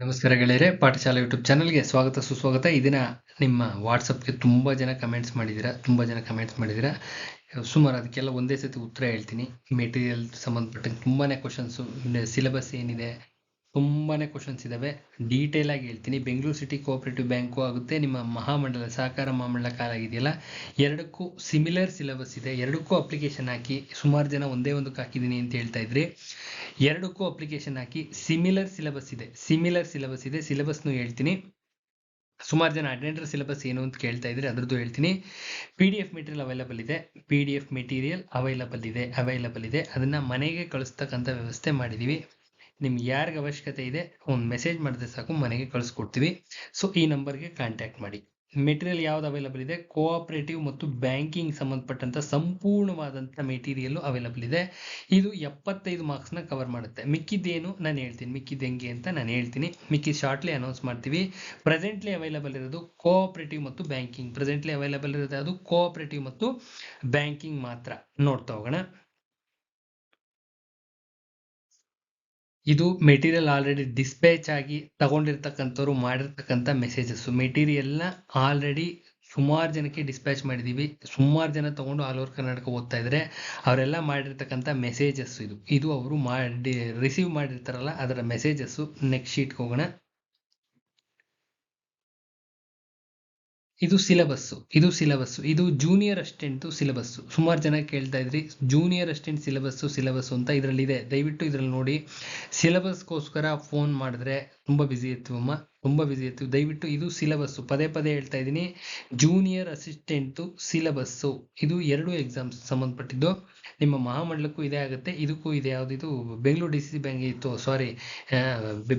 ನಮಸ್ಕಾರ ಗೆಳೆಯರೆ, ಪಾಠಶಾಲೆ ಯೂಟ್ಯೂಬ್ ಚಾನಲ್ಗೆ ಸ್ವಾಗತ ಸುಸ್ವಾಗತ. ಈ ದಿನ ನಿಮ್ಮ ವಾಟ್ಸಪ್ಗೆ ತುಂಬ ಜನ ಕಮೆಂಟ್ಸ್ ಮಾಡಿದ್ದೀರಾ. ಸುಮಾರು ಅದಕ್ಕೆಲ್ಲ ಒಂದೇ ಸತಿ ಉತ್ತರ ಹೇಳ್ತೀನಿ. ಮೆಟೀರಿಯಲ್ ಸಂಬಂಧಪಟ್ಟಂಗೆ ತುಂಬಾ ಕ್ವಶನ್ಸು, ಸಿಲೆಬಸ್ ಏನಿದೆ, ತುಂಬಾ ಕ್ವಶನ್ಸ್ ಇದ್ದಾವೆ. ಡೀಟೇಲ್ ಆಗಿ ಹೇಳ್ತೀನಿ. ಬೆಂಗಳೂರು ಸಿಟಿ ಕೋಆಪರೇಟಿವ್ ಬ್ಯಾಂಕು ಆಗುತ್ತೆ, ನಿಮ್ಮ ಮಹಾಮಂಡಲ ಸಹಕಾರ ಮಹಾಮಂಡಲ ಕಾಲಾಗಿದೆಯಲ್ಲ, ಎರಡಕ್ಕೂ ಸಿಮಿಲರ್ ಸಿಲೆಬಸ್ ಇದೆ. ಎರಡಕ್ಕೂ ಅಪ್ಲಿಕೇಶನ್ ಹಾಕಿ. ಸುಮಾರು ಜನ ಒಂದೇ ಒಂದಕ್ಕೆ ಹಾಕಿದ್ದೀನಿ ಅಂತ ಹೇಳ್ತಾ ಇದ್ರಿ. ಎರಡಕ್ಕೂ ಅಪ್ಲಿಕೇಶನ್ ಹಾಕಿ. ಸಿಮಿಲರ್ ಸಿಲೆಬಸ್ ಇದೆ. ಸಿಲೆಬಸ್ನು ಹೇಳ್ತೀನಿ. ಸುಮಾರು ಜನ ಅಟೆಂಡರ್ ಸಿಲೆಬಸ್ ಏನು ಅಂತ ಕೇಳ್ತಾ ಇದ್ರೆ ಅದ್ರದ್ದು ಹೇಳ್ತೀನಿ. PDF ಮೆಟೀರಿಯಲ್ ಅವೈಲಬಲ್ ಇದೆ. ಅದನ್ನ ಮನೆಗೆ ಕಳಿಸ್ತಕ್ಕಂಥ ವ್ಯವಸ್ಥೆ ಮಾಡಿದೀವಿ. ನಿಮ್ಗೆ ಯಾರಿಗೆ ಅವಶ್ಯಕತೆ ಇದೆ ಒಂದು ಮೆಸೇಜ್ ಮಾಡಿದ್ರೆ ಸಾಕು, ಮನೆಗೆ ಕಳಿಸ್ಕೊಡ್ತೀವಿ. ಸೊ ಈ ನಂಬರ್ಗೆ ಕಾಂಟ್ಯಾಕ್ಟ್ ಮಾಡಿ. ಮೆಟೀರಿಯಲ್ ಯಾವ್ದು ಅವೈಲಬಲ್ ಇದೆ? ಕೋಆಪರೇಟಿವ್ ಮತ್ತು ಬ್ಯಾಂಕಿಂಗ್ ಸಂಬಂಧಪಟ್ಟಂತ ಸಂಪೂರ್ಣವಾದಂಥ ಮೆಟೀರಿಯಲ್ ಅವೈಲಬಲ್ ಇದೆ. ಇದು 75 ಮಾರ್ಕ್ಸ್ನ ಕವರ್ ಮಾಡುತ್ತೆ. ಮಿಕ್ಕಿದ್ದೇನು ನಾನು ಹೇಳ್ತೀನಿ, ಮಿಕ್ಕಿದ್ದು ಹೆಂಗೆ ಅಂತ ನಾನು ಹೇಳ್ತೀನಿ. ಮಿಕ್ಕಿದ್ದು ಶಾರ್ಟ್ಲಿ ಅನೌನ್ಸ್ ಮಾಡ್ತೀವಿ. ಪ್ರೆಸೆಂಟ್ಲಿ ಅವೈಲಬಲ್ ಇರೋದು ಕೋಆಪರೇಟಿವ್ ಮತ್ತು ಬ್ಯಾಂಕಿಂಗ್ ಮಾತ್ರ. ನೋಡ್ತಾ ಹೋಗೋಣ. ಇದು ಮೆಟೀರಿಯಲ್ ಆಲ್ರೆಡಿ ಡಿಸ್ಪ್ಯಾಚ್ ಆಗಿ ತಗೊಂಡಿರ್ತಕ್ಕಂಥವ್ರು ಮಾಡಿರ್ತಕ್ಕಂಥ ಮೆಸೇಜಸ್. ಮೆಟೀರಿಯಲ್ನ ಆಲ್ರೆಡಿ ಸುಮಾರು ಜನಕ್ಕೆ ಡಿಸ್ಪ್ಯಾಚ್ ಮಾಡಿದ್ದೀವಿ. ಸುಮಾರು ಜನ ತಗೊಂಡು ಆಲ್ ಓವರ್ ಕರ್ನಾಟಕ ಓದ್ತಾ ಇದ್ದಾರೆ. ಅವರೆಲ್ಲ ಮಾಡಿರ್ತಕ್ಕಂಥ ಮೆಸೇಜಸ್ ಇದು ಅವರು ರಿಸೀವ್ ಮಾಡಿರ್ತಾರಲ್ಲ ಅದರ ಮೆಸೇಜಸ್ಸು. ನೆಕ್ಸ್ಟ್ ಶೀಟ್ಗೆ ಹೋಗೋಣ. ಇದು ಸಿಲೆಬಸ್ಸು. ಇದು ಜೂನಿಯರ್ ಅಸಿಸ್ಟೆಂಟ್ ಸಿಲೆಬಸ್ಸು. ಸುಮಾರು ಜನ ಕೇಳ್ತಾ ಇದ್ರಿ ಜೂನಿಯರ್ ಅಸಿಸ್ಟೆಂಟ್ ಸಿಲೆಬಸ್ಸು ಅಂತ. ಇದರಲ್ಲಿ ಇದೆ, ದಯವಿಟ್ಟು ಇದ್ರಲ್ಲಿ ನೋಡಿ. ಸಿಲೆಬಸ್ಗೋಸ್ಕರ ಫೋನ್ ಮಾಡಿದ್ರೆ ತುಂಬ ಬ್ಯುಸಿ ಇರ್ತೀವಿ. ದಯವಿಟ್ಟು ಇದು ಸಿಲೆಬಸ್ಸು, ಪದೇ ಹೇಳ್ತಾ ಇದ್ದೀನಿ. ಜೂನಿಯರ್ ಅಸಿಸ್ಟೆಂಟು ಸಿಲೆಬಸ್ಸು ಇದು 2 ಎಕ್ಸಾಮ್ಸ್ ಸಂಬಂಧಪಟ್ಟಿದ್ದು. ನಿಮ್ಮ ಮಹಾಮಂಡಲಕ್ಕೂ ಇದೇ ಆಗುತ್ತೆ, ಇದಕ್ಕೂ ಇದೆ. ಯಾವುದಿದು ಬೆಂಗಳೂರು DCC ಬ್ಯಾಂಕ್ ಇತ್ತು, ಸಾರಿ,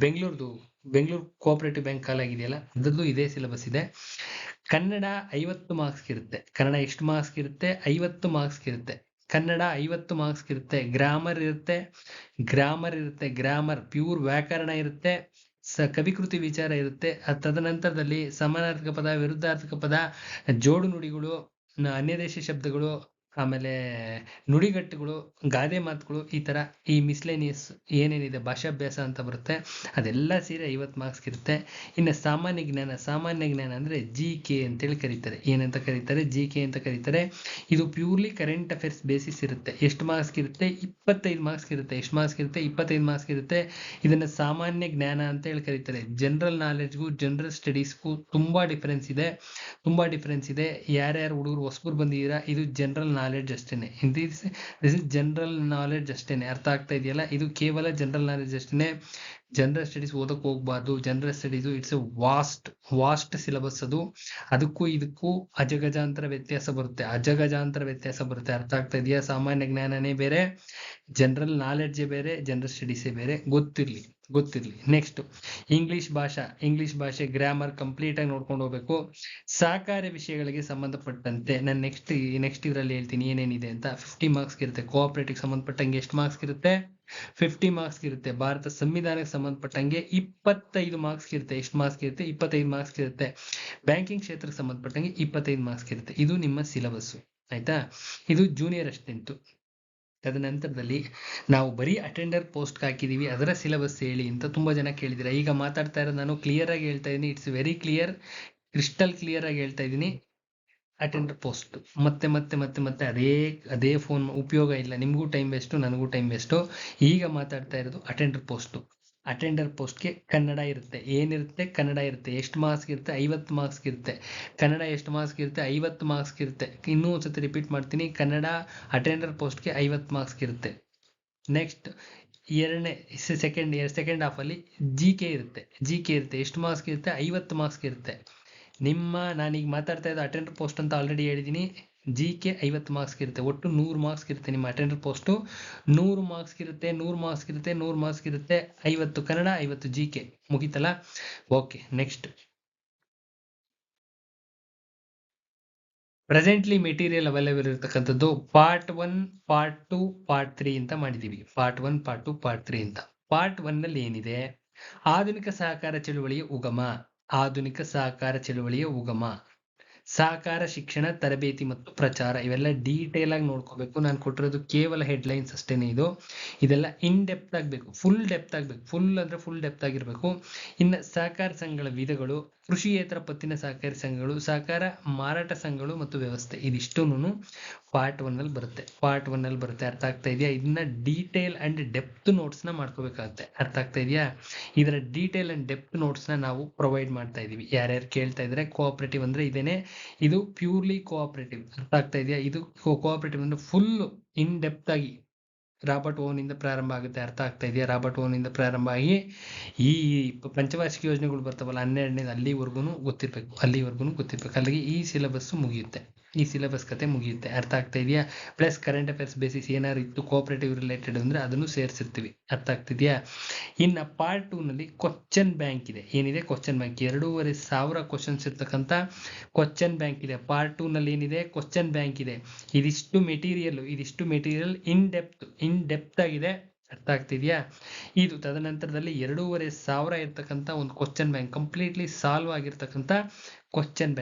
ಬೆಂಗಳೂರು ಕೋಆಪರೇಟಿವ್ ಬ್ಯಾಂಕ್ ಕಾಲಾಗಿದೆಯಲ್ಲ, ಅದರದ್ದು ಇದೇ ಸಿಲೆಬಸ್ ಇದೆ. ಕನ್ನಡ 50 ಮಾರ್ಕ್ಸ್ ಇರುತ್ತೆ. ಕನ್ನಡ ಎಷ್ಟು ಮಾರ್ಕ್ಸ್ ಇರುತ್ತೆ? 50 ಮಾರ್ಕ್ಸ್ ಇರುತ್ತೆ. ಕನ್ನಡ 50 ಮಾರ್ಕ್ಸ್ ಇರುತ್ತೆ. ಗ್ರಾಮರ್ ಇರುತ್ತೆ. ಗ್ರಾಮರ್ ಪ್ಯೂರ್ ವ್ಯಾಕರಣ ಇರುತ್ತೆ. ಕವಿಕೃತಿ ವಿಚಾರ ಇರುತ್ತೆ. ತದನಂತರದಲ್ಲಿ ಸಮಾನಾರ್ಥಕ ಪದ, ವಿರುದ್ಧಾರ್ಥಕ ಪದ, ಜೋಡು ನುಡಿಗಳು, ಅನ್ಯದೇಶಿ ಶಬ್ದಗಳು, ಆಮೇಲೆ ನುಡಿಗಟ್ಟುಗಳು, ಗಾದೆ ಮಾತುಗಳು, ಈ ತರ ಈ ಮಿಸ್ಲೇನಿಯಸ್ ಏನೇನಿದೆ ಭಾಷಾಭ್ಯಾಸ ಅಂತ ಬರುತ್ತೆ, ಅದೆಲ್ಲ ಸೇರಿ 50 ಮಾರ್ಕ್ಸ್ ಇರುತ್ತೆ. ಇನ್ನು ಸಾಮಾನ್ಯ ಜ್ಞಾನ ಅಂದ್ರೆ GK ಅಂತೇಳಿ ಕರೀತಾರೆ. ಏನಂತ ಕರೀತಾರೆ? GK ಅಂತ ಕರೀತಾರೆ. ಇದು ಪ್ಯೂರ್ಲಿ ಕರೆಂಟ್ ಅಫೇರ್ಸ್ ಬೇಸಿಸ್ ಇರುತ್ತೆ. ಎಷ್ಟು ಮಾರ್ಕ್ಸ್ ಇರುತ್ತೆ? 25 ಮಾರ್ಕ್ಸ್ ಇರುತ್ತೆ. ಎಷ್ಟು ಮಾರ್ಕ್ಸ್ ಇರುತ್ತೆ? 25 ಮಾರ್ಕ್ಸ್ ಇರುತ್ತೆ. ಇದನ್ನ ಸಾಮಾನ್ಯ ಜ್ಞಾನ ಅಂತ ಹೇಳಿ ಕರೀತಾರೆ. ಜನರಲ್ ನಾಲೆಡ್ಜ್ಗೂ ಜನರಲ್ ಸ್ಟಡೀಸ್ಗೂ ತುಂಬಾ ಡಿಫರೆನ್ಸ್ ಇದೆ. ಯಾರ್ಯಾರು ಹುಡುಗರು ಹೊಸಬರು ಬಂದಿದ್ದೀರಾ, ಇದು ಜನರಲ್ ನಾಲೆಡ್ಜ್ ಅಷ್ಟೇನೆ. ದಿಸ್ ಇಸ್ ಜನರಲ್ ನಾಲೆಡ್ಜ್ ಅಷ್ಟೇನೆ. ಅರ್ಥ ಆಗ್ತಾ ಇದೆಯಲ್ಲ? ಇದು ಕೇವಲ ಜನರಲ್ ನಾಲೆಡ್ಜ್ ಅಷ್ಟೇನೆ. ಜನರಲ್ ಸ್ಟಡೀಸ್ ಓದಕ್ಕೆ ಹೋಗ್ಬಾರ್ದು. General studies it's a vast syllabus. ಅದಕ್ಕೂ ಇದಕ್ಕೂ ಅಜಗಜಾಂತರ ವ್ಯತ್ಯಾಸ ಬರುತ್ತೆ. ಅರ್ಥ ಆಗ್ತಾ ಇದೆಯಾ? ಸಾಮಾನ್ಯ ಜ್ಞಾನನೇ ಬೇರೆ, ಜನರಲ್ ನಾಲೆಡ್ಜೇ ಬೇರೆ, ಜನರಲ್ ಸ್ಟಡೀಸೇ ಬೇರೆ. ಗೊತ್ತಿರ್ಲಿ. ನೆಕ್ಸ್ಟ್ ಇಂಗ್ಲಿಷ್ ಭಾಷೆ ಗ್ರಾಮರ್ ಕಂಪ್ಲೀಟ್ ಆಗಿ ನೋಡ್ಕೊಂಡು ಹೋಗ್ಬೇಕು. ಸಹಕಾರ ವಿಷಯಗಳಿಗೆ ಸಂಬಂಧಪಟ್ಟಂತೆ ನಾನು ನೆಕ್ಸ್ಟ್ ಇದರಲ್ಲಿ ಹೇಳ್ತೀನಿ ಏನೇನಿದೆ ಅಂತ. 50 ಮಾರ್ಕ್ಸ್ ಇರುತ್ತೆ. ಕೋಆಪರೇಟಿವ್ ಸಂಬಂಧಪಟ್ಟಂಗೆ ಎಷ್ಟು ಮಾರ್ಕ್ಸ್ ಇರುತ್ತೆ? 50 ಮಾರ್ಕ್ಸ್ ಇರುತ್ತೆ. ಭಾರತ ಸಂವಿಧಾನಕ್ಕೆ ಸಂಬಂಧಪಟ್ಟಂಗೆ 25 ಮಾರ್ಕ್ಸ್ ಇರುತ್ತೆ. ಎಷ್ಟು ಮಾರ್ಕ್ಸ್ ಇರುತ್ತೆ? 25 ಮಾರ್ಕ್ಸ್ ಇರುತ್ತೆ. ಬ್ಯಾಂಕಿಂಗ್ ಕ್ಷೇತ್ರಕ್ಕೆ ಸಂಬಂಧಪಟ್ಟಂಗೆ 25 ಮಾರ್ಕ್ಸ್ ಇರುತ್ತೆ. ಇದು ನಿಮ್ಮ ಸಿಲೆಬಸ್, ಆಯ್ತಾ? ಇದು ಜೂನಿಯರ್ ಅಸಿಸ್ಟೆಂಟ್. ತದನಂತರದಲ್ಲಿ ನಾವು ಬರೀ ಅಟೆಂಡರ್ ಪೋಸ್ಟ್ ಹಾಕಿದೀವಿ, ಅದರ ಸಿಲೆಬಸ್ ಹೇಳಿ ಅಂತ ತುಂಬಾ ಜನ ಕೇಳಿದಿರ. ಈಗ ಮಾತಾಡ್ತಾ ಇರೋದು ನಾನು ಕ್ಲಿಯರ್ ಆಗಿ ಹೇಳ್ತಾ ಇದ್ದೀನಿ. It's very clear, crystal clear ಆಗಿ ಹೇಳ್ತಾ ಇದ್ದೀನಿ. ಅಟೆಂಡರ್ ಪೋಸ್ಟ್ ಮತ್ತೆ ಅದೇ ಫೋನ್ ಉಪಯೋಗ ಇಲ್ಲ. ನಿಮಗೂ ಟೈಮ್ ವೇಸ್ಟು, ನನಗೂ ಟೈಮ್ ವೇಸ್ಟು. ಈಗ ಮಾತಾಡ್ತಾ ಇರೋದು ಅಟೆಂಡರ್ ಪೋಸ್ಟ್ಗೆ ಕನ್ನಡ ಇರುತ್ತೆ. ಏನಿರುತ್ತೆ? ಕನ್ನಡ ಇರುತ್ತೆ. ಎಷ್ಟು ಮಾರ್ಕ್ಸ್ ಇರುತ್ತೆ? 50 ಮಾರ್ಕ್ಸ್ ಇರುತ್ತೆ. ಕನ್ನಡ ಎಷ್ಟು ಮಾರ್ಕ್ಸ್ ಇರುತ್ತೆ? 50 ಮಾರ್ಕ್ಸ್ ಇರುತ್ತೆ. ಇನ್ನೂ ಒಂದ್ಸತಿ ರಿಪೀಟ್ ಮಾಡ್ತೀನಿ, ಕನ್ನಡ ಅಟೆಂಡರ್ ಪೋಸ್ಟ್ಗೆ 50 ಮಾರ್ಕ್ಸ್ ಇರುತ್ತೆ. ನೆಕ್ಸ್ಟ್ ಸೆಕೆಂಡ್ ಹಾಫ್ ಅಲ್ಲಿ GK ಇರುತ್ತೆ. ಎಷ್ಟು ಮಾರ್ಕ್ಸ್ ಇರುತ್ತೆ? 50 ಮಾರ್ಕ್ಸ್ ಇರುತ್ತೆ. ನಾನೀಗ ಮಾತಾಡ್ತಾ ಇದ್ದ ಅಟೆಂಡರ್ ಪೋಸ್ಟ್ ಅಂತ ಆಲ್ರೆಡಿ ಹೇಳಿದ್ದೀನಿ. GK 50 ಮಾರ್ಕ್ಸ್ ಇರುತ್ತೆ. ಒಟ್ಟು 100 ಮಾರ್ಕ್ಸ್ ಇರುತ್ತೆ. ನಿಮ್ಮ ಅಟೆಂಡರ್ ಪೋಸ್ಟು 100 ಮಾರ್ಕ್ಸ್ ಇರುತ್ತೆ. 50 ಕನ್ನಡ, 50 GK. ಮುಗೀತಲ್ಲ? Okay. Next presently material available ಇರತಕ್ಕಂಥದ್ದು ಪಾರ್ಟ್ 1, ಪಾರ್ಟ್ 2, ಪಾರ್ಟ್ 3 ಅಂತ ಮಾಡಿದೀವಿ. ಪಾರ್ಟ್ 1, ಪಾರ್ಟ್ 2, ಪಾರ್ಟ್ 3 ಅಂತ. ಪಾರ್ಟ್ 1 ನಲ್ಲಿ ಏನಿದೆ? ಆಧುನಿಕ ಸಹಕಾರ ಚಳುವಳಿಯ ಉಗಮ. ಸಹಕಾರ ಶಿಕ್ಷಣ ತರಬೇತಿ ಮತ್ತು ಪ್ರಚಾರ ಇವೆಲ್ಲ ಡೀಟೇಲ್ ಆಗಿ ನೋಡ್ಕೋಬೇಕು. ನಾನು ಕೊಟ್ಟಿರೋದು ಕೇವಲ ಹೆಡ್ಲೈನ್ಸ್ ಅಷ್ಟೇನೆ. ಇದೆಲ್ಲ ಇನ್ ಡೆಪ್ತ್ ಆಗಬೇಕು, ಫುಲ್ ಡೆಪ್ತ್ ಆಗಬೇಕು. ಫುಲ್ ಅಂದ್ರೆ ಫುಲ್ ಡೆಪ್ತ್ ಆಗಿರ್ಬೇಕು. ಇನ್ನು ಸಹಕಾರ ಸಂಘಗಳ ವಿಧಗಳು, ಕೃಷಿಯೇತರ ಪತ್ತಿನ ಸಹಕಾರಿ ಸಂಘಗಳು, ಸಹಕಾರ ಮಾರಾಟ ಸಂಘಗಳು ಮತ್ತು ವ್ಯವಸ್ಥೆ, ಇದಿಷ್ಟೂನು ಪಾರ್ಟ್ 1 ಅಲ್ಲಿ ಬರುತ್ತೆ. ಅರ್ಥ ಆಗ್ತಾ ಇದೆಯಾ? ಇದನ್ನ ಡೀಟೇಲ್ ಅಂಡ್ ಡೆಪ್ತ್ ನೋಟ್ಸ್ ನ ಮಾಡ್ಕೋಬೇಕಾಗುತ್ತೆ. ಅರ್ಥ ಆಗ್ತಾ ಇದೆಯಾ? ಇದರ ಡೀಟೇಲ್ ಅಂಡ್ ಡೆಪ್ತ್ ನೋಟ್ಸ್ ನ ನಾವು ಪ್ರೊವೈಡ್ ಮಾಡ್ತಾ ಇದೀವಿ. ಯಾರ್ಯಾರು ಕೇಳ್ತಾ ಇದ್ರೆ ಕೋಆಪರೇಟಿವ್ ಅಂದ್ರೆ ಇದೇನೆ, ಇದು ಪ್ಯೂರ್ಲಿ ಕೋಆಪರೇಟಿವ್. ಅರ್ಥ ಆಗ್ತಾ ಇದೆಯಾ? ಇದು ಕೋಆಪರೇಟಿವ್ ಅಂದ್ರೆ ಫುಲ್ ಇನ್ ಡೆಪ್ತ್ ಆಗಿ ರಾಬರ್ಟ್ ಓವನ್ ಇಂದ ಪ್ರಾರಂಭ ಆಗುತ್ತೆ. ಅರ್ಥ ಆಗ್ತಾ ಇದೆಯಾ? ರಾಬರ್ಟ್ ಓವನ್ ಇಂದ ಪ್ರಾರಂಭ ಆಗಿ ಈ ಪಂಚವಾರ್ಷಿಕ ಯೋಜನೆಗಳು ಬರ್ತಾವಲ್ಲ 12ನೇ ಅಲ್ಲಿವರೆಗೂ ಗೊತ್ತಿರ್ಬೇಕು. ಅಲ್ಲಿಗೆ ಈ ಸಿಲೆಬಸ್ ಮುಗಿಯುತ್ತೆ. ಈ ಸಿಲೆಬಸ್ ಕತೆ ಮುಗಿಯುತ್ತೆ. ಅರ್ಥ ಆಗ್ತಾ ಇದೆಯಾ? ಪ್ಲಸ್ ಕರೆಂಟ್ ಅಫೇರ್ಸ್ ಬೇಸಿಸ್ ಏನಾದ್ರು ಇತ್ತು ಕೋಆಪರೇಟಿವ್ ರಿಲೇಟೆಡ್ ಅಂದ್ರೆ ಅದನ್ನು ಸೇರಿಸಿರ್ತೀವಿ. ಅರ್ಥ ಆಗ್ತಿದ್ಯಾ? ಇನ್ನು ಪಾರ್ಟ್ 2 ನಲ್ಲಿ ಕ್ವಶನ್ ಬ್ಯಾಂಕ್ ಇದೆ. ಏನಿದೆ? Question bank. 2500 ಕ್ವಶನ್ಸ್ ಇರ್ತಕ್ಕಂಥ ಕ್ವಶನ್ ಬ್ಯಾಂಕ್ ಇದೆ. ಪಾರ್ಟ್ 2 ನಲ್ಲಿ ಏನಿದೆ? ಕ್ವಶನ್ ಬ್ಯಾಂಕ್ ಇದೆ. ಇದಿಷ್ಟು ಮೆಟೀರಿಯಲ್ ಇನ್ ಡೆಪ್ತ್ ಆಗಿದೆ. ಅರ್ಥ ಆಗ್ತಿದ್ಯಾ? ಇದು ತದನಂತರದಲ್ಲಿ 2500 ಇರ್ತಕ್ಕಂಥ ಒಂದು ಕ್ವಶನ್ ಬ್ಯಾಂಕ್, ಕಂಪ್ಲೀಟ್ಲಿ ಸಾಲ್ವ್ ಆಗಿರ್ತಕ್ಕಂಥ ಕ್ವಶನ್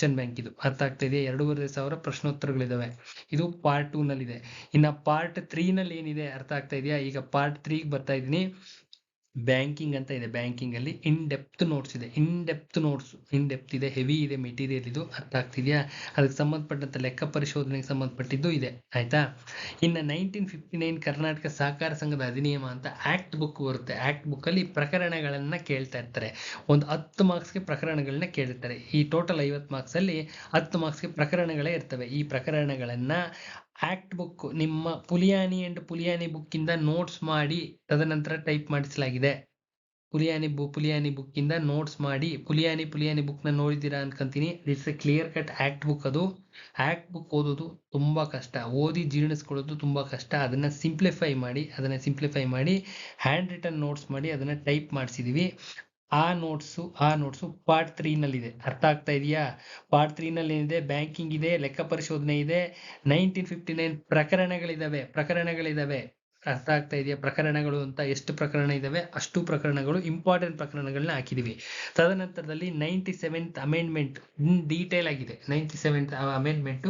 ಬ್ಯಾಂಕ್, ಇದು. ಅರ್ಥ ಆಗ್ತಾ ಇದೆಯಾ? 2500 ಪ್ರಶ್ನೋತ್ತರಗಳಿದಾವೆ. ಇದು ಪಾರ್ಟ್ 2 ನಲ್ಲಿ ಇದೆ. ಇನ್ನು ಪಾರ್ಟ್ 3 ನಲ್ಲಿ ಏನಿದೆ? ಅರ್ಥ ಆಗ್ತಾ ಇದೆಯಾ? ಈಗ ಪಾರ್ಟ್ 3 ಬರ್ತಾ ಇದೀನಿ. ಬ್ಯಾಂಕಿಂಗ್ ಅಂತ ಇದೆ. ಬ್ಯಾಂಕಿಂಗ್ ಅಲ್ಲಿ ಇನ್ ಡೆಪ್ತ್ ನೋಟ್ಸ್ ಇದೆ. ಇದೆ, ಹೆವಿ ಇದೆ ಮೆಟೀರಿಯಲ್ ಇದು. ಅರ್ಥ ಆಗ್ತಿದ್ಯಾ? ಅದಕ್ಕೆ ಸಂಬಂಧಪಟ್ಟಂತ ಲೆಕ್ಕ ಪರಿಶೋಧನೆಗೆ ಸಂಬಂಧಪಟ್ಟಿದ್ದು ಇದೆ. ಆಯ್ತಾ? ಇನ್ನು 1959 ಕರ್ನಾಟಕ ಸಹಕಾರ ಸಂಘದ ಅಧಿನಿಯಮ ಅಂತ ಆಕ್ಟ್ ಬುಕ್ ಬರುತ್ತೆ. ಆಕ್ಟ್ ಬುಕ್ ಅಲ್ಲಿ ಪ್ರಕರಣಗಳನ್ನ ಕೇಳ್ತಾ ಇರ್ತಾರೆ. ಒಂದು 10 ಮಾರ್ಕ್ಸ್ಗೆ ಪ್ರಕರಣಗಳನ್ನ ಕೇಳಿರ್ತಾರೆ. ಈ ಟೋಟಲ್ 50 ಮಾರ್ಕ್ಸ್ ಅಲ್ಲಿ 10 ಮಾರ್ಕ್ಸ್ಗೆ ಪ್ರಕರಣಗಳೇ ಇರ್ತವೆ. ಈ ಪ್ರಕರಣಗಳನ್ನ ಆಕ್ಟ್ ಬುಕ್, ನಿಮ್ಮ ಪುಲಿಯಾನಿ ಬುಕ್ ಇಂದ ನೋಟ್ಸ್ ಮಾಡಿ ತದನಂತರ ಟೈಪ್ ಮಾಡಿಸಲಾಗಿದೆ. ಪುಲಿಯಾನಿ ಬುಕ್ ಇಂದ ನೋಟ್ಸ್ ಮಾಡಿ, ಪುಲಿಯಾನಿ ಬುಕ್ ನ ನೋಡಿದ್ದೀರಾ ಅನ್ಕೊಂತೀನಿ. It's a clear cut act book. ಅದು ಆಕ್ಟ್ ಬುಕ್ ಓದೋದು ತುಂಬಾ ಕಷ್ಟ, ಓದಿ ಜೀರ್ಣಿಸ್ಕೊಳ್ಳೋದು ತುಂಬಾ ಕಷ್ಟ. ಅದನ್ನ ಸಿಂಪ್ಲಿಫೈ ಮಾಡಿ ಹ್ಯಾಂಡ್ ರಿಟನ್ ನೋಟ್ಸ್ ಮಾಡಿ ಅದನ್ನ ಟೈಪ್ ಮಾಡಿಸಿದೀವಿ. ಆ ನೋಟ್ಸು ಪಾರ್ಟ್ 3 ನಲ್ಲಿದೆ. ಅರ್ಥ ಆಗ್ತಾ ಇದೆಯಾ? ಪಾರ್ಟ್ 3 ನಲ್ಲಿ ಏನಿದೆ? ಬ್ಯಾಂಕಿಂಗ್ ಇದೆ, ಲೆಕ್ಕ ಪರಿಶೋಧನೆ ಇದೆ, 1959 ಪ್ರಕರಣಗಳಿದಾವೆ. ಅರ್ಥ ಆಗ್ತಾ ಇದೆಯಾ? ಪ್ರಕರಣಗಳು ಅಂತ ಎಷ್ಟು ಪ್ರಕರಣ ಇದಾವೆ ಅಷ್ಟು ಪ್ರಕರಣಗಳು, ಇಂಪಾರ್ಟೆಂಟ್ ಪ್ರಕರಣಗಳನ್ನ ಹಾಕಿದೀವಿ. ತದನಂತರದಲ್ಲಿ 97th ಅಮೆಂಡ್ಮೆಂಟ್ ಇನ್ ಡೀಟೇಲ್ ಆಗಿದೆ. 97th ಅಮೆಂಡ್ಮೆಂಟ್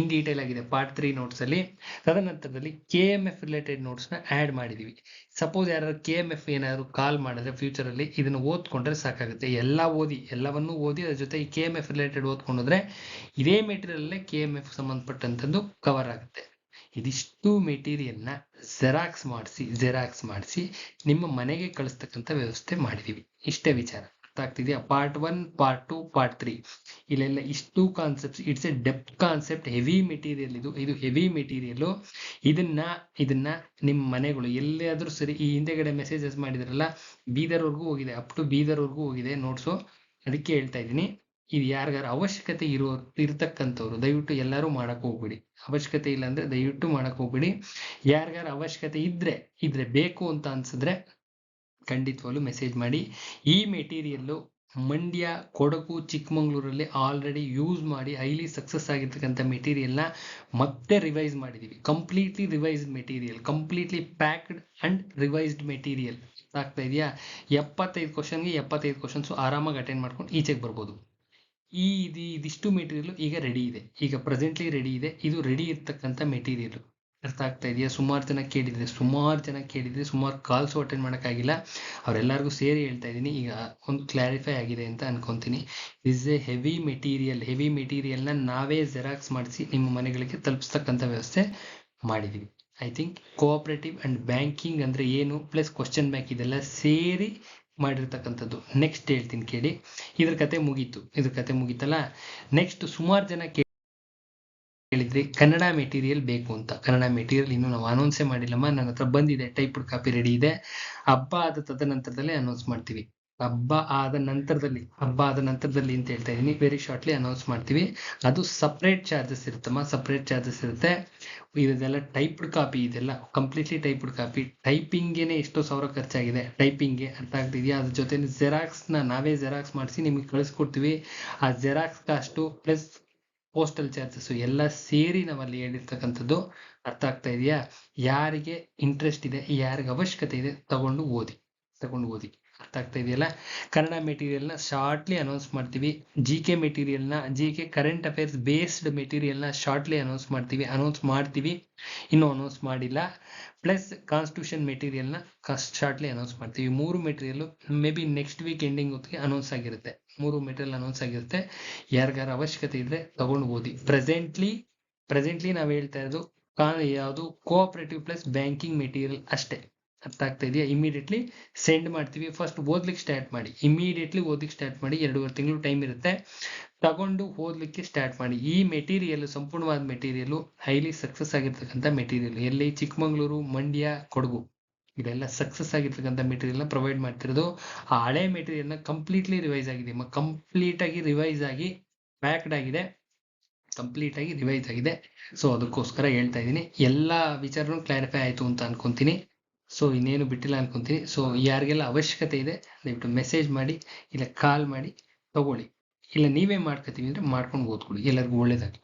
ಇನ್ ಡೀಟೇಲ್ ಆಗಿದೆ ಪಾರ್ಟ್ 3 ನೋಟ್ಸ್ ಅಲ್ಲಿ. ತದನಂತರದಲ್ಲಿ KMF ರಿಲೇಟೆಡ್ ನೋಟ್ಸ್ ನ ಆಡ್ ಮಾಡಿದೀವಿ. ಸಪೋಸ್ ಯಾರು KMF ಏನಾದ್ರು ಕಾಲ್ ಮಾಡಿದ್ರೆ ಫ್ಯೂಚರ್ ಅಲ್ಲಿ ಇದನ್ನ ಓದ್ಕೊಂಡ್ರೆ ಸಾಕಾಗುತ್ತೆ. ಎಲ್ಲವನ್ನೂ ಓದಿ ಅದ್ರ ಜೊತೆ ಈ KMF ರಿಲೇಟೆಡ್ ಓದ್ಕೊಂಡ್ರೆ ಇದೇ ಮೆಟೀರಿಯಲ್ ಅಲ್ಲೇ KMF ಸಂಬಂಧಪಟ್ಟಂತದ್ದು ಕವರ್ ಆಗುತ್ತೆ. ಇದಿಷ್ಟು ಮೆಟೀರಿಯಲ್ನ ಜೆರಾಕ್ಸ್ ಮಾಡಿಸಿ ನಿಮ್ಮ ಮನೆಗೆ ಕಳಿಸ್ತಕ್ಕಂಥ ವ್ಯವಸ್ಥೆ ಮಾಡಿದೀವಿ. ಇಷ್ಟೇ ವಿಚಾರ. ಅರ್ಥ ಆಗ್ತಿದೆಯಾ? ಪಾರ್ಟ್ 1, ಪಾರ್ಟ್ 2, ಪಾರ್ಟ್ 3 ಇಲ್ಲೆಲ್ಲ ಇಷ್ಟು concepts. It's A depth concept, heavy material. ಇದು ಹೆವಿ ಮೆಟೀರಿಯಲ್. ಇದನ್ನ ನಿಮ್ಮ ಮನೆಗಳು ಎಲ್ಲಾದ್ರೂ ಸರಿ, ಈ ಹಿಂದೆಗಡೆ ಮೆಸೇಜಸ್ ಮಾಡಿದ್ರಲ್ಲ, ಬೀದರ್ವರೆಗೂ ಹೋಗಿದೆ, ಅಪ್ ಟು ಬೀದರ್ವರೆಗೂ ಹೋಗಿದೆ ನೋಟ್ಸು. ಅದಕ್ಕೆ ಹೇಳ್ತಾ ಇದ್ದೀನಿ, ಇದು ಯಾರಿಗಾರ ಅವಶ್ಯಕತೆ ಇರ್ತಕ್ಕಂಥವ್ರು ದಯವಿಟ್ಟು ಎಲ್ಲರೂ ಮಾಡಕ್ ಹೋಗ್ಬಿಡಿ. ಅವಶ್ಯಕತೆ ಇಲ್ಲ ಅಂದ್ರೆ ದಯವಿಟ್ಟು ಮಾಡಕ್ ಹೋಗ್ಬಿಡಿ. ಯಾರಿಗಾರ ಅವಶ್ಯಕತೆ ಇದ್ರೆ ಬೇಕು ಅಂತ ಅನ್ಸಿದ್ರೆ ಖಂಡಿತವಾಗ್ಲೂ ಮೆಸೇಜ್ ಮಾಡಿ. ಈ ಮೆಟೀರಿಯಲ್ ಮಂಡ್ಯ, ಕೊಡಗು, ಚಿಕ್ಕಮಂಗ್ಳೂರಲ್ಲಿ ಆಲ್ರೆಡಿ ಯೂಸ್ ಮಾಡಿ ಹೈಲಿ ಸಕ್ಸಸ್ ಆಗಿರ್ತಕ್ಕಂಥ ಮೆಟೀರಿಯಲ್ನ ಮತ್ತೆ ರಿವೈಸ್ ಮಾಡಿದೀವಿ. Completely revised material, completely packed and revised material. ಆಗ್ತಾ ಇದೆಯಾ? 75 ಕ್ವಶನ್ಗೆ 75 ಕ್ವಶನ್ಸ್ ಆರಾಮಾಗಿ ಅಟೆಂಡ್ ಮಾಡ್ಕೊಂಡು ಈಚೆಗೆ ಬರ್ಬೋದು. ಇದಿಷ್ಟು ಮೆಟೀರಿಯಲ್ ಈಗ ರೆಡಿ ಇದೆ. ಈಗ ಪ್ರೆಸೆಂಟ್ಲಿ ರೆಡಿ ಇದೆ. ಇದು ರೆಡಿ ಇರ್ತಕ್ಕಂಥ ಮೆಟೀರಿಯಲ್. ಅರ್ಥ ಆಗ್ತಾ ಇದೆಯಾ? ಸುಮಾರು ಜನ ಕೇಳಿದ್ರೆ ಸುಮಾರು ಕಾಲ್ಸು ಅಟೆಂಡ್ ಮಾಡೋಕ್ಕಾಗಿಲ್ಲ. ಅವರೆಲ್ಲರಿಗೂ ಸೇರಿ ಹೇಳ್ತಾ ಇದ್ದೀನಿ. ಈಗ ಒಂದು ಕ್ಲಾರಿಫೈ ಆಗಿದೆ ಅಂತ ಅನ್ಕೊಂತೀನಿ. ಇಸ್ ಎ ಹೆವಿ ಮೆಟೀರಿಯಲ್ನ ನಾವೇ ಜೆರಾಕ್ಸ್ ಮಾಡಿಸಿ ನಿಮ್ಮ ಮನೆಗಳಿಗೆ ತಲುಪಿಸ್ತಕ್ಕಂಥ ವ್ಯವಸ್ಥೆ ಮಾಡಿದೀವಿ. I think cooperative and banking ಅಂದ್ರೆ ಏನು, ಪ್ಲಸ್ ಕ್ವಶನ್ ಬ್ಯಾಂಕ್, ಇದೆಲ್ಲ ಸೇರಿ ಮಾಡಿರ್ತಕ್ಕಂಥದ್ದು. ನೆಕ್ಸ್ಟ್ ಹೇಳ್ತೀನಿ ಕೇಳಿ. ಇದ್ರ ಕತೆ ಮುಗೀತಲ್ಲ. ನೆಕ್ಸ್ಟ್ ಸುಮಾರು ಜನ ಕೇಳಿದ್ರಿ ಕನ್ನಡ ಮೆಟೀರಿಯಲ್ ಬೇಕು ಅಂತ. ಕನ್ನಡ ಮೆಟೀರಿಯಲ್ ಇನ್ನು ನಾವು ಅನೌನ್ಸೇ ಮಾಡಿಲ್ಲಮ್ಮ, ನನ್ನ ಹತ್ರ ಬಂದಿದೆ, ಟೈಪ್ಡ್ ಕಾಪಿ ರೆಡಿ ಇದೆ. ಹಬ್ಬ ಆದ ತದನಂತರದಲ್ಲಿ ಅನೌನ್ಸ್ ಮಾಡ್ತೀವಿ. ಹಬ್ಬ ಆದ ನಂತರದಲ್ಲಿ ಅಂತ ಹೇಳ್ತಾ ಇದೀನಿ, ವೆರಿ ಶಾರ್ಟ್ಲಿ ಅನೌನ್ಸ್ ಮಾಡ್ತೀವಿ. ಅದು ಸಪ್ರೇಟ್ ಚಾರ್ಜಸ್ ಇರುತ್ತೆ. ಇದೆಲ್ಲ ಟೈಪ್ಡ್ ಕಾಪಿ, ಇದೆಲ್ಲ ಕಂಪ್ಲೀಟ್ಲಿ ಟೈಪ್ಡ್ ಕಾಪಿ. ಟೈಪಿಂಗೇನೆ ಎಷ್ಟೋ ಸಾವಿರ ಖರ್ಚಾಗಿದೆ ಟೈಪಿಂಗ್ಗೆ. ಅರ್ಥ ಆಗ್ತಿದೆಯಾ? ಅದ್ರ ಜೊತೆ ನಾವೇ ಜೆರಾಕ್ಸ್ ಮಾಡಿಸಿ ನಿಮಗೆ ಕಳಿಸ್ಕೊಡ್ತೀವಿ. ಆ xerox cost plus postal charges ಎಲ್ಲ ಸೇರಿ ನಾವಲ್ಲಿ ಹೇಳಿರ್ತಕ್ಕಂಥದ್ದು. ಅರ್ಥ ಆಗ್ತಾ ಇದೆಯಾ? ಯಾರಿಗೆ ಇಂಟ್ರೆಸ್ಟ್ ಇದೆ, ಯಾರಿಗೆ ಅವಶ್ಯಕತೆ ಇದೆ ತಗೊಂಡು ಓದಿ. ಅರ್ಥ ಆಗ್ತಾ ಇದೆಯಲ್ಲ. ಕನ್ನಡ ಮೆಟೀರಿಯಲ್ನ ಶಾರ್ಟ್ಲಿ ಅನೌನ್ಸ್ ಮಾಡ್ತೀವಿ. GK ಮೆಟೀರಿಯಲ್ನ GK ಕರೆಂಟ್ ಅಫೇರ್ಸ್ ಬೇಸ್ಡ್ ಮೆಟೀರಿಯಲ್ನ ಶಾರ್ಟ್ಲಿ ಅನೌನ್ಸ್ ಮಾಡ್ತೀವಿ, ಇನ್ನೂ ಅನೌನ್ಸ್ ಮಾಡಿಲ್ಲ. ಪ್ಲಸ್ ಕಾನ್ಸ್ಟಿಟ್ಯೂಷನ್ ಮೆಟೀರಿಯಲ್ನ ಶಾರ್ಟ್ಲಿ ಅನೌನ್ಸ್ ಮಾಡ್ತೀವಿ. 3 material may be next week ending ಹೊತ್ತಿಗೆ ಅನೌನ್ಸ್ ಆಗಿರುತ್ತೆ. 3 ಮೆಟೀರಿಯಲ್ ಅನೌನ್ಸ್ ಆಗಿರುತ್ತೆ. ಯಾರಿಗಾರ ಅವಶ್ಯಕತೆ ಇದ್ರೆ ತಗೊಂಡು ಓದಿ. ಪ್ರೆಸೆಂಟ್ಲಿ ನಾವು ಹೇಳ್ತಾ ಇರೋದು ಯಾವುದು ಕೋಆಪರೇಟಿವ್ ಪ್ಲಸ್ ಬ್ಯಾಂಕಿಂಗ್ ಮೆಟೀರಿಯಲ್ ಅಷ್ಟೇ. ಅರ್ಥ ಆಗ್ತಾ ಇದೆಯಾ? ಇಮಿಡಿಯೇಟ್ಲಿ ಸೆಂಡ್ ಮಾಡ್ತೀವಿ. ಫಸ್ಟ್ ಓದ್ಲಿಕ್ಕೆ ಸ್ಟಾರ್ಟ್ ಮಾಡಿ. ಇಮಿಡಿಯೇಟ್ಲಿ ಓದ್ಲಿಕ್ಕೆ ಸ್ಟಾರ್ಟ್ ಮಾಡಿ. 2.5 ತಿಂಗಳು ಟೈಮ್ ಇರುತ್ತೆ. ತಗೊಂಡು ಓದ್ಲಿಕ್ಕೆ ಸ್ಟಾರ್ಟ್ ಮಾಡಿ. ಈ ಮೆಟೀರಿಯಲ್ ಸಂಪೂರ್ಣವಾದ ಮೆಟೀರಿಯಲ್ ಹೈಲಿ ಸಕ್ಸಸ್ ಆಗಿರ್ತಕ್ಕಂಥ ಮೆಟೀರಿಯಲ್. ಎಲ್ಲಿ? ಚಿಕ್ಕಮಂಗ್ಳೂರು, ಮಂಡ್ಯ, ಕೊಡಗು ಇದೆಲ್ಲ ಸಕ್ಸಸ್ ಆಗಿರ್ತಕ್ಕಂಥ ಮೆಟೀರಿಯಲ್ನ ಪ್ರೊವೈಡ್ ಮಾಡ್ತಿರೋದು. ಆ ಹಳೆ ಮೆಟೀರಿಯಲ್ನ ಕಂಪ್ಲೀಟ್ಲಿ ರಿವೈಸ್ ಆಗಿದೆ. ಕಂಪ್ಲೀಟ್ ಆಗಿ ರಿವೈಸ್ ಆಗಿ ಪ್ಯಾಕ್ಡ್ ಆಗಿದೆ. ಕಂಪ್ಲೀಟ್ ಆಗಿ ರಿವೈಸ್ ಆಗಿದೆ. ಸೊ ಅದಕ್ಕೋಸ್ಕರ ಹೇಳ್ತಾ ಇದ್ದೀನಿ. ಎಲ್ಲ ವಿಚಾರನೂ ಕ್ಲಾರಿಫೈ ಆಯ್ತು ಅಂತ ಅನ್ಕೊಂತೀನಿ. ಸೊ ಇನ್ನೇನು ಬಿಟ್ಟಿಲ್ಲ ಅನ್ಕೊಂತೀನಿ. ಸೊ ಯಾರಿಗೆಲ್ಲ ಅವಶ್ಯಕತೆ ಇದೆ ದಯವಿಟ್ಟು ಮೆಸೇಜ್ ಮಾಡಿ, ಇಲ್ಲ ಕಾಲ್ ಮಾಡಿ ತಗೊಳ್ಳಿ. ಇಲ್ಲ ನೀವೇ ಮಾಡ್ಕೋತೀವಿ ಅಂದ್ರೆ ಮಾಡ್ಕೊಂಡು ಓದ್ಕೊಳ್ಳಿ. ಎಲ್ಲರಿಗೂ ಒಳ್ಳೇದಾಗಲಿ.